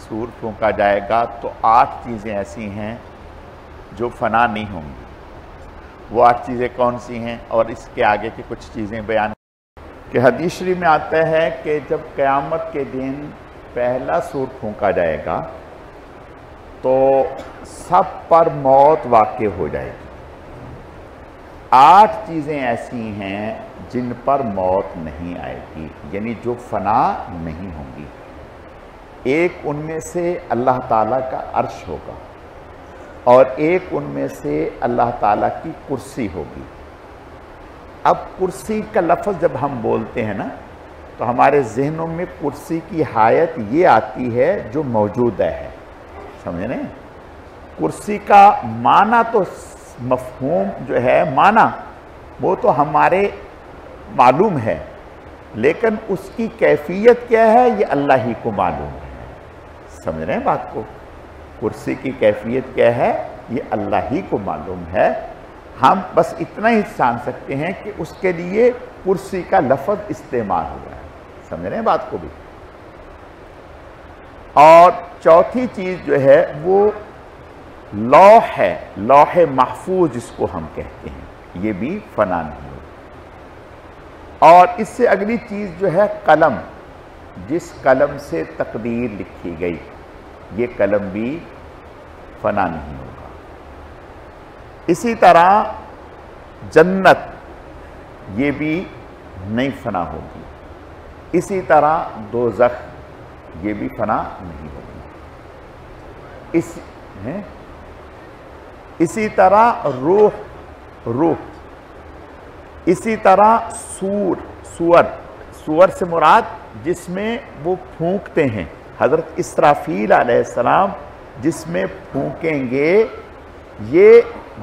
سور پھونکا جائے گا تو 8 چیزیں ایسی ہیں جو فنا نہیں ہوں گی. وہ 8 چیزیں کون سی ہیں؟ اور اس کے آگے کی کچھ چیزیں بیان کہ حدیث شریف میں آتا ہے کہ جب قیامت کے دن پہلا سور پھونکا جائے گا تو سب پر موت واقع ہو جائے گی. 8 چیزیں ایسی ہیں جن پر موت نہیں آئے گی، یعنی جو فنا نہیں ہوں گی. ایک ان میں سے اللہ تعالیٰ کا عرش ہوگا، اور ایک ان میں سے اللہ تعالیٰ کی کرسی ہوگی. اب کرسی کا لفظ جب ہم بولتے ہیں نا تو ہمارے ذہنوں میں کرسی کی حیت یہ آتی ہے جو موجود ہے. سمجھ رہے ہیں؟ کرسی کا معنی تو مفہوم جو ہے معنی وہ تو ہمارے معلوم ہے، لیکن اس کی کیفیت کیا ہے یہ اللہ ہی کو معلوم ہے. سمجھ رہے ہیں بات کو؟ کرسی کی کیفیت کیا ہے یہ اللہ ہی کو معلوم ہے. ہم بس اتنا ہی جان سکتے ہیں کہ اس کے لیے کرسی کا لفظ استعمال ہوا ہے. سمجھ رہے ہیں بات کو بھی؟ اور چوتھی چیز جو ہے وہ لوح ہے، لوح محفوظ جس کو ہم کہتے ہیں، یہ بھی فنا نہیں ہوگی. اور اس سے اگلی چیز جو ہے قلم، جس قلم سے تقدیر لکھی گئی، یہ قلم بھی فنا نہیں ہوگا. اسی طرح جنت یہ بھی نہیں فنا ہوگی. اسی طرح دوزخ یہ بھی فنا نہیں ہوگی. اسی طرح روح، اسی طرح سور سے مراد جس میں وہ پھونکتے ہیں، حضرت اسرافیل علیہ السلام جس میں پھونکیں گے یہ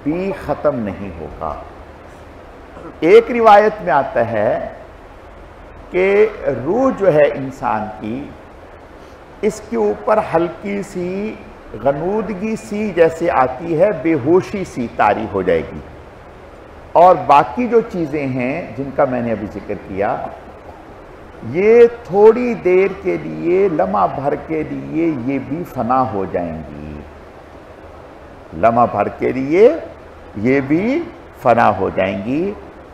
بھی ختم نہیں ہوگا. ایک روایت میں آتا ہے کہ روح جو ہے انسان کی، اس کے اوپر ہلکی سی غنودگی سی جیسے آتی ہے، بے ہوشی سی طاری ہو جائے گی. اور باقی جو چیزیں ہیں جن کا میں نے ابھی ذکر کیا، یہ تھوڑی دیر کے لیے، لمحہ بھر کے لیے یہ بھی فنا ہو جائیں گی. لمحہ بھر کے لیے یہ بھی فنا ہو جائیں گی.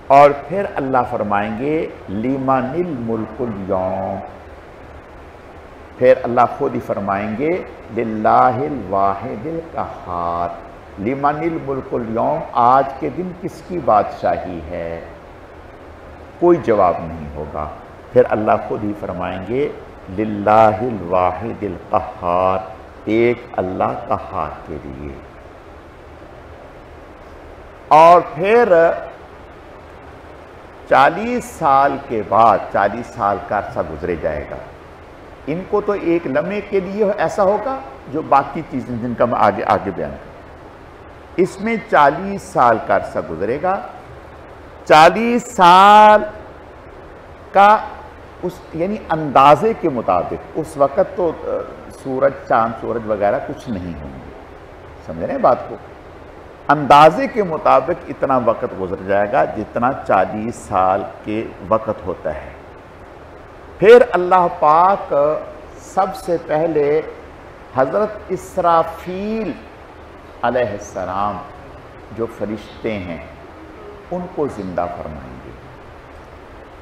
اور پھر اللہ فرمائیں گے لمن الملک اليوم، پھر اللہ خود ہی فرمائیں گے للہ الواحد القہار، لمن الملک اليوم، آج کے دن کس کی بادشاہی ہے؟ کوئی جواب نہیں ہوگا. پھر اللہ خود ہی فرمائیں گے للہ الواحد القہار، ایک اللہ قہار کے لیے. اور پھر 40 سال کے بعد، 40 سال کا عرصہ گزرے جائے گا. ان کو تو ایک لمحے کے لیے ایسا ہوگا جو باقی چیزیں جن کا میں آگے بیان کروں. اس میں 40 سال کا عرصہ گزرے گا. 40 سال کا یعنی اندازے کے مطابق، اس وقت تو سورج، چاند، سورج وغیرہ کچھ نہیں ہوں گے. سمجھ رہے ہیں بات کو؟ اندازے کے مطابق اتنا وقت گزر جائے گا جتنا 40 سال کے وقت ہوتا ہے. پھر اللہ پاک سب سے پہلے حضرت اسرافیل علیہ السلام جو فرشتے ہیں ان کو زندہ فرمائیں گے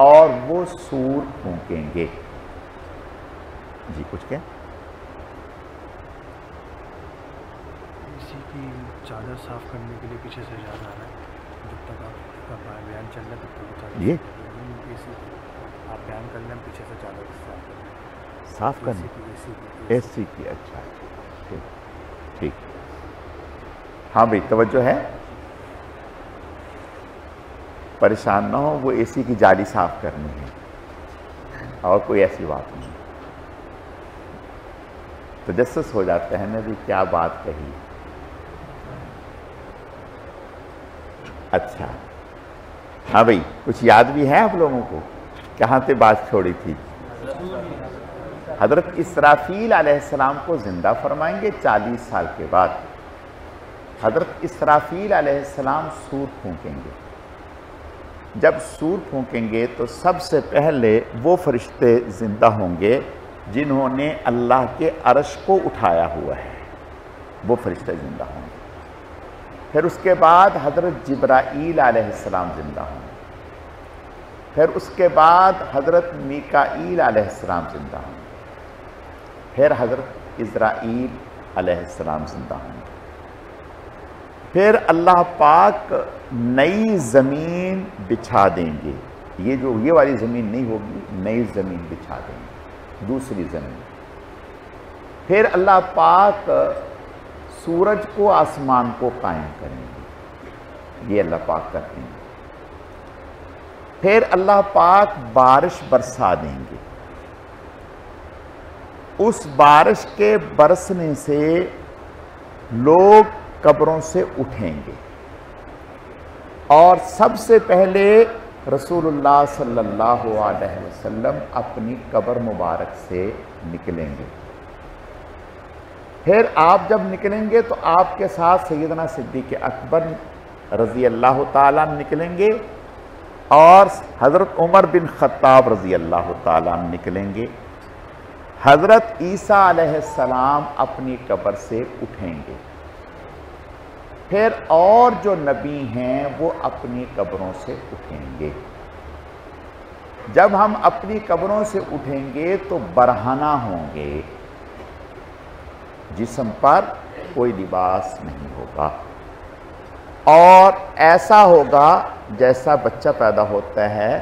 اور وہ سور پھونکیں گے. جی کچھ کیا؟ اسی کی چادر صاف کرنے کے لیے پیچھے سے یاد آ رہا ہے، جب تک آپ کا بیان چل رہا ہے تب تک چادر یہ آپ بیان کر لیں، پیچھے سے چادر صاف کرنے اے سی کی. اچھا ٹھیک. ہاں بھائی توجہ ہے، پریشان نہ ہو. وہ اے سی کی جالی صاف کرنی ہے اور کوئی ایسی بات نہیں. تجسس ہو جاتا ہے نا بھی کیا بات کہی. اچھا ہاں بھائی کچھ یاد بھی ہے آپ لوگوں کو؟ کہاں سے بات چھوڑی تھی؟ حضرت اسرافیل علیہ السلام کو زندہ فرمائیں گے 40 سال کے بعد. حضرت اسرافیل علیہ السلام سور پھونکیں گے. جب سور پھونکیں گے تو سب سے پہلے وہ فرشتے زندہ ہوں گے جنہوں نے اللہ کے عرش کو اٹھایا ہوا ہے، وہ فرشتے زندہ ہوں گے۔ پھر اس کے بعد حضرت جبرائیل علیہ السلام زندہ ہوں گے، پھر اس کے بعد حضرت میکائیل علیہ السلام زندہ ہوں گے، پھر حضرت عزرائیل علیہ السلام زندہ ہوں گے، پھر اللہ پاک نئی زمین بچھا دیں گے، یہ والی زمین نہیں ہوگی، نئی زمین بچھا دیں گے، دوسری زمین۔ پھر اللہ پاک سورج کو آسمان کو قائم کریں گے، یہ اللہ پاک کرتے ہیں۔ پھر اللہ پاک بارش برسا دیں گے، اس بارش کے برسنے سے لوگ قبروں سے اٹھیں گے، اور سب سے پہلے رسول اللہ صلی اللہ علیہ وسلم اپنی قبر مبارک سے نکلیں گے۔ پھر آپ جب نکلیں گے تو آپ کے ساتھ سیدنا صدیق اکبر رضی اللہ تعالیٰ نکلیں گے، اور حضرت عمر بن خطاب رضی اللہ تعالیٰ نکلیں گے۔ حضرت عیسیٰ علیہ السلام اپنی قبر سے اٹھیں گے، پھر اور جو نبی ہیں وہ اپنی قبروں سے اٹھیں گے۔ جب ہم اپنی قبروں سے اٹھیں گے تو برہنہ ہوں گے، جسم پر کوئی لباس نہیں ہوگا، اور ایسا ہوگا جیسا بچہ پیدا ہوتا ہے،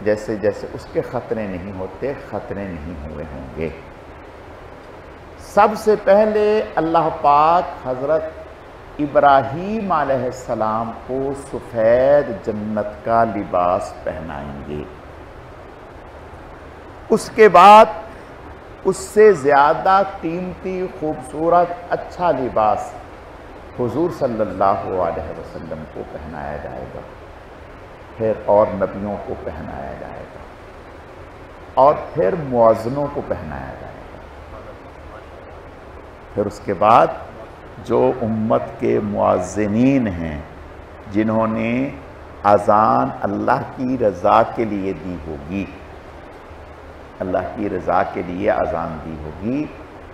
جیسے جیسے اس کے خطرے نہیں ہوتے، خطرے نہیں ہوئے ہوں گے۔ سب سے پہلے اللہ پاک حضرت ابراہیم علیہ السلام کو سفید جنت کا لباس پہنائیں گے، اس کے بعد اس سے زیادہ قیمتی، خوبصورت، اچھا لباس حضور صلی اللہ علیہ وسلم کو پہنایا جائے گا، پھر اور نبیوں کو پہنایا جائے گا، اور پھر مؤذنوں کو پہنایا جائے گا۔ پھر اس کے بعد جو امت کے مؤذنین ہیں، جنہوں نے اذان اللہ کی رضا کے لیے دی ہوگی، اللہ کی رضا کے لیے اذان دی ہوگی،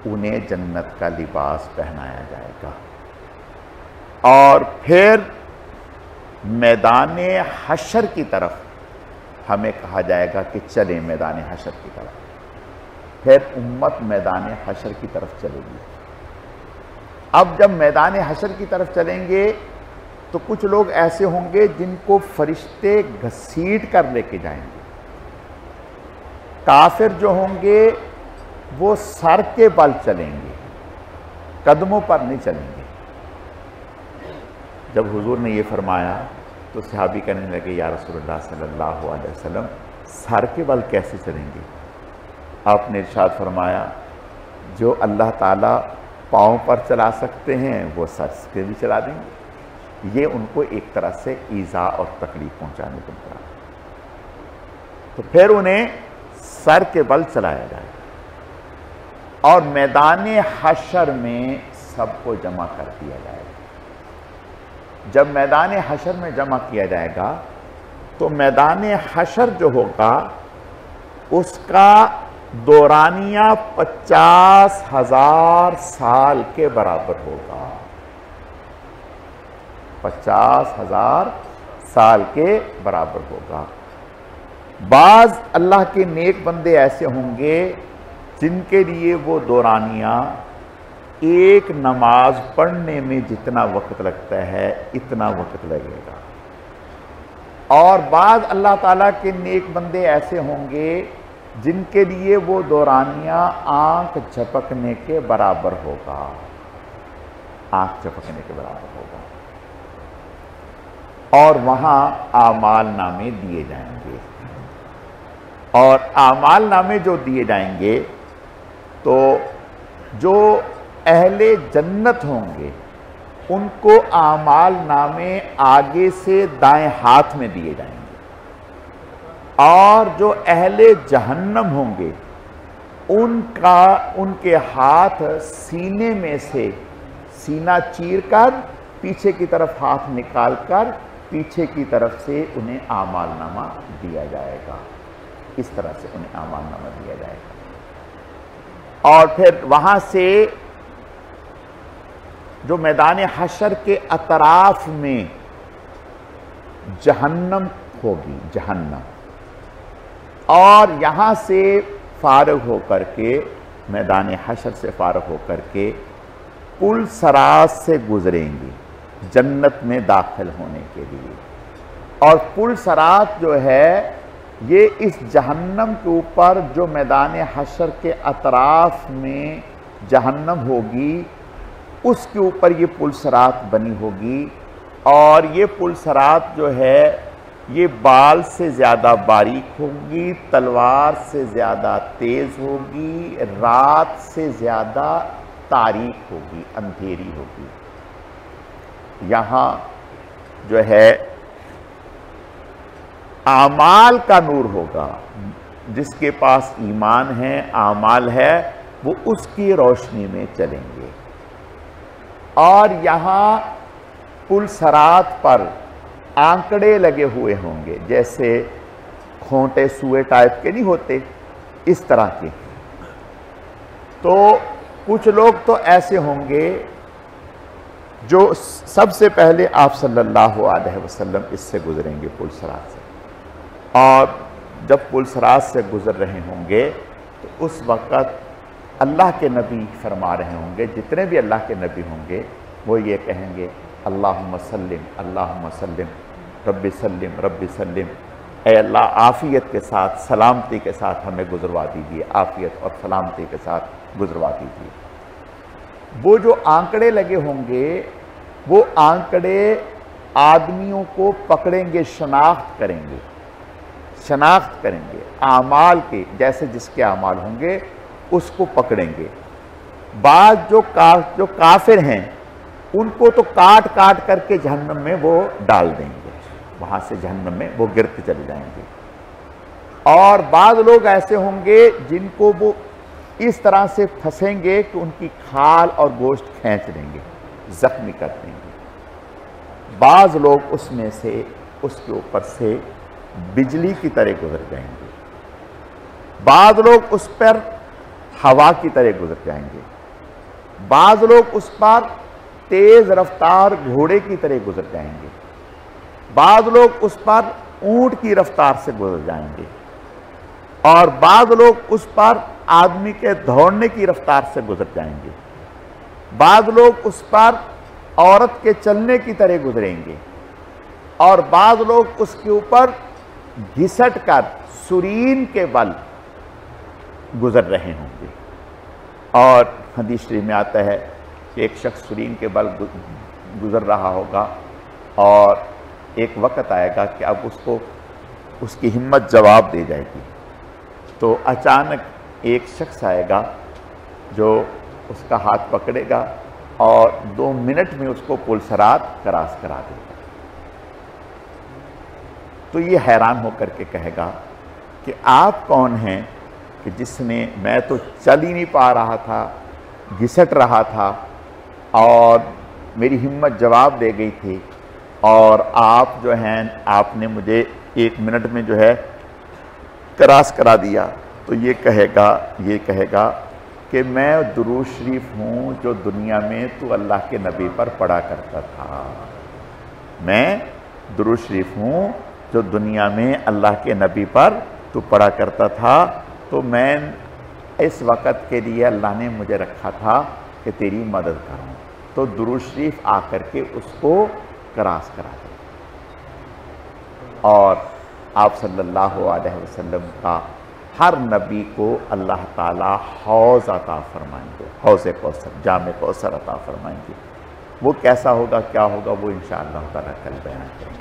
انہیں جنت کا لباس پہنایا جائے گا۔ اور پھر میدان حشر کی طرف ہمیں کہا جائے گا کہ چلیں میدان حشر کی طرف، پھر امت میدان حشر کی طرف چلے گی۔ اب جب میدان حشر کی طرف چلیں گے تو کچھ لوگ ایسے ہوں گے جن کو فرشتے گھسیٹ کر لے کے جائیں گے۔ کافر جو ہوں گے وہ سر کے بل چلیں گے، قدموں پر نہیں چلیں گے۔ جب حضور نے یہ فرمایا تو صحابی کہنے لگے، یا رسول اللہ صلی اللہ علیہ وسلم، سر کے بل کیسے چلیں گے؟ آپ نے ارشاد فرمایا، جو اللہ تعالیٰ پاؤں پر چلا سکتے ہیں وہ سر پہ بھی چلا دیں گے۔ یہ ان کو ایک طرح سے ایذا اور تکلیف پہنچانے کو ملا، تو پھر انہیں سر کے بل چلایا جائے گا، اور میدان حشر میں سب کو جمع کر دیا جائے گا۔ جب میدان حشر میں جمع کیا جائے گا تو میدان حشر جو ہوگا اس کا دورانیہ 50,000 سال کے برابر ہوگا، 50,000 سال کے برابر ہوگا۔ بعض اللہ کے نیک بندے ایسے ہوں گے جن کے لیے وہ دورانیہ ایک نماز پڑھنے میں جتنا وقت لگتا ہے اتنا وقت لگے گا، اور بعض اللہ تعالیٰ کے نیک بندے ایسے ہوں گے جن کے لیے وہ دورانیہ آنکھ جھپکنے کے برابر ہوگا، آنکھ جھپکنے کے برابر ہوگا، اور وہاں اعمال نامے دیے جائیں گے۔ اور اعمال نامے جو دیے جائیں گے تو جو اہل جنت ہوں گے ان کو اعمال نامے آگے سے دائیں ہاتھ میں دیے جائیں گے، اور جو اہل جہنم ہوں گے ان کے ہاتھ سینے میں سے سینہ چیر کر پیچھے کی طرف ہاتھ نکال کر پیچھے کی طرف سے انہیں اعمال نامہ دیا جائے گا۔ اس طرح سے انہیں اعمال نامہ دیا جائے گا۔ اور پھر وہاں سے جو میدان حشر کے اطراف میں جہنم ہوگی، جہنم، اور یہاں سے فارغ ہو کر کے، میدان حشر سے فارغ ہو کر کے پل صراط سے گزریں گی جنت میں داخل ہونے کے لیے۔ اور پل صراط جو ہے یہ اس جہنم کے اوپر، جو میدان حشر کے اطراف میں جہنم ہوگی، اس کے اوپر یہ پل صراط بنی ہوگی۔ اور یہ پل صراط جو ہے یہ بال سے زیادہ باریک ہوگی، تلوار سے زیادہ تیز ہوگی، رات سے زیادہ تاریک ہوگی، اندھیری ہوگی۔ یہاں جو ہے اعمال کا نور ہوگا، جس کے پاس ایمان ہے، اعمال ہے، وہ اس کی روشنی میں چلیں گے۔ اور یہاں پل صراط پر آنکڑے لگے ہوئے ہوں گے، جیسے کھونٹے سوئے ٹائپ کے نہیں ہوتے، اس طرح کے۔ تو کچھ لوگ تو ایسے ہوں گے جو سب سے پہلے آپ صلی اللہ علیہ وسلم اس سے گزریں گے پل صراط سے، اور جب پل صراط سے گزر رہے ہوں گے تو اس وقت اللہ کے نبی فرما رہے ہوں گے، جتنے بھی اللہ کے نبی ہوں گے وہ یہ کہیں گے، اللہم سلم، اللہم سلم، رب سلم، رب سلم، اے اللہ عافیت کے ساتھ، سلامتی کے ساتھ ہمیں گزروا دیجیے، عافیت اور سلامتی کے ساتھ گزروا دیجیے۔ وہ جو آنکڑے لگے ہوں گے، وہ آنکڑے آدمیوں کو پکڑیں گے، شناخت کریں گے، شناخت کریں گے اعمال کے، جیسے جس کے اعمال ہوں گے اس کو پکڑیں گے۔ بعض جو کافر ہیں ان کو تو کاٹ کاٹ کر کے جہنم میں وہ ڈال دیں گے، وہاں سے جہنم میں وہ گرتے چلے جائیں گے۔ اور بعض لوگ ایسے ہوں گے جن کو وہ اس طرح سے پھنسیں گے کہ ان کی کھال اور گوشت کھینچ دیں گے، زخمی کر دیں گے۔ بعض لوگ اس میں سے اس کے اوپر سے بجلی کی طرح گزر جائیں گے، بعض لوگ اس پر ہوا کی طرح گزر جائیں گے، بعض لوگ اس پر تیز رفتار گھوڑے کی طرح گزر جائیں گے، بعض لوگ اس پر اونٹ کی رفتار سے گزر جائیں گے، اور بعض لوگ اس پر آدمی کے دوڑنے کی رفتار سے گزر جائیں گے، بعض لوگ اس پر عورت کے چلنے کی طرح گزریں گے، اور بعض لوگ اس کے اوپر گھسٹ کر سرین کے بل گزر رہے ہوں گے۔ اور حدیث شریف میں آتا ہے کہ ایک شخص سرین کے بل گزر رہا ہوگا، اور ایک وقت آئے گا کہ اب اس کو اس کی ہمت جواب دے جائے گی، تو اچانک ایک شخص آئے گا جو اس کا ہاتھ پکڑے گا اور 2 منٹ میں اس کو پل صراط کراس کرا دے گا۔ تو یہ حیران ہو کر کے کہے گا کہ آپ کون ہیں کہ جس نے، میں تو چل ہی نہیں پا رہا تھا، گھسٹ رہا تھا اور میری ہمت جواب دے گئی تھی، اور آپ جو ہیں آپ نے مجھے 1 منٹ میں جو ہے کراس کرا دیا۔ تو یہ کہے گا کہ میں درود شریف ہوں جو دنیا میں تو اللہ کے نبی پر پڑھا کرتا تھا، میں درود شریف ہوں جو دنیا میں اللہ کے نبی پر تو پڑھا کرتا تھا، تو میں اس وقت کے لیے اللہ نے مجھے رکھا تھا کہ تیری مدد کروں، تو درود شریف آ کر کے اس کو کراس کرا دے۔ اور آپ صلی اللہ علیہ وسلم کا ہر نبی کو اللہ تعالیٰ حوض عطا فرمائیں گے، حوض کوثر، جام کوثر عطا فرمائیں گے۔ وہ کیسا ہوگا، کیا ہوگا، وہ انشاءاللہ تعالیٰ کل بیان کریں گے۔